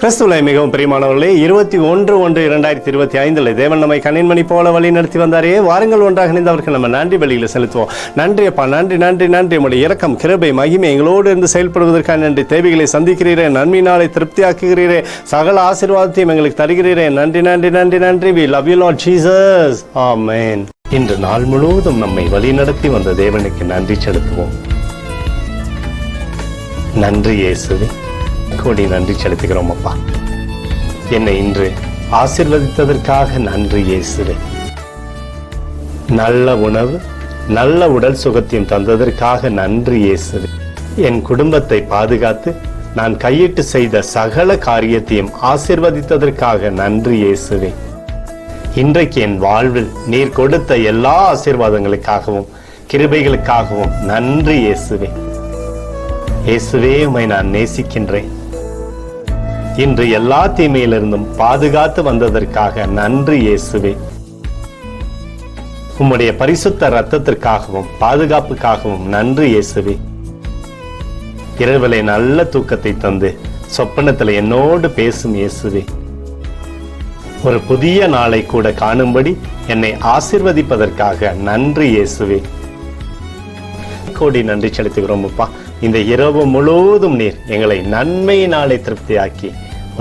கிறிஸ்துவிலே மிகவும் பிரியமானவர்களே, 21/1/2025 தேவன் நம்மை கண்ணின்மணி போல வழி நடத்தி வந்தாரே. வாருங்கள், ஒன்றாக இணைந்தவர்கள் நம்ம நன்றி பலியில் செலுத்துவோம். நன்றி அப்பா, நன்றி நன்றி நன்றி. உங்களுடைய இரக்கம், கிருபை, மகிமை எங்களோடு இருந்து செயல்படுவதற்காக நன்றி. தேவைகளை சந்திக்கிறீரே, நன்மையினாலே திருப்தியாக்குகிறீரே, சகல ஆசீர்வாதத்தையும் எங்களுக்கு தருகிறீரே. நன்றி நன்றி நன்றி நன்றி. We love you Lord Jesus. Amen. இன்று நாள் முழுவதும் நம்மை வழி நடத்தி வந்த தேவனுக்கு நன்றி செலுத்துவோம். நன்றி இயேசுவே, கோடி நன்றி செலுத்துகிறோம் அப்பா. என்னை இன்று ஆசீர்வதித்ததற்காக நன்றி இயேசுவே. நல்ல உணவு, நல்ல உடல் சுகத்தையும் தந்ததற்காக நன்றி இயேசுவே. என் குடும்பத்தை பாதுகாத்து நான் கையிட்டு செய்த சகல காரியத்தையும் ஆசீர்வதித்ததற்காக நன்றி இயேசுவே. இன்றைக்கு என் வாழ்வில் நீர் கொடுத்த எல்லா ஆசீர்வாதங்களுக்காகவும் கிருபைகளுக்காகவும் நன்றி இயேசுவே. இயேசுவே, உம்மை நான் நேசிக்கின்றேன். இன்று எல்லா தீமையிலிருந்தும் பாதுகாத்து வந்ததற்காக நன்றி இயேசுவே. உம்முடைய பரிசுத்த இரத்தத்திற்காகவும் பாதுகாப்புக்காகவும் நன்றி இயேசுவே. இரவிலே நல்ல தூக்கத்தை தந்து சொப்பனத்தில் என்னோடு பேசும் இயேசுவே. ஒரு புதிய நாளை கூட காணும்படி என்னை ஆசீர்வதிப்பதற்காக நன்றி இயேசுவே. கோடி நன்றி செலுத்துகிறோம் அப்பா. இந்த இரவு முழுவதும் நீர் எங்களை நன்மையினாலே திருப்தியாக்கி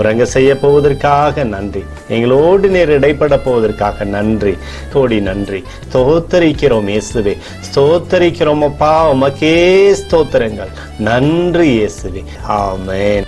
உறங்க செய்ய போவதற்காக நன்றி. எங்களோடு நீர் இடைப்பட போவதற்காக நன்றி, கோடி நன்றி. ஸ்தோத்தரிக்கிறோம் இயேசுவே, ஸ்தோத்தரிக்கிறோம் அப்பா. உமக்கே ஸ்தோத்திரங்கள். நன்றி இயேசுவே. ஆமென்.